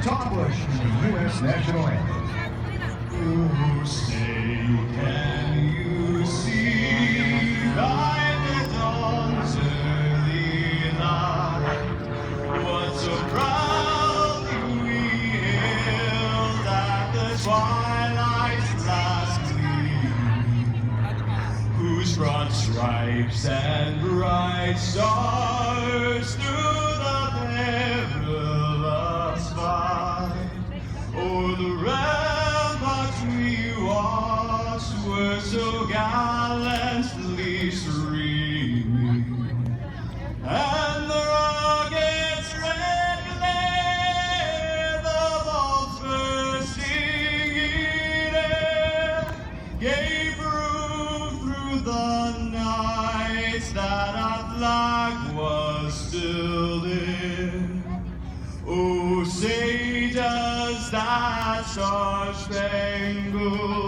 accomplish the U.S. national anthem. Oh, say, can you see by the dawn's early light what so proudly we hailed at the twilight's last gleam, whose broad stripes and bright stars through the perilous fight o'er the ramparts we watched were so gallantly streaming, and the rocket's red glare, the bombs bursting in air, gave proof through the night that our flag was still there. Oh, say does that star-spangled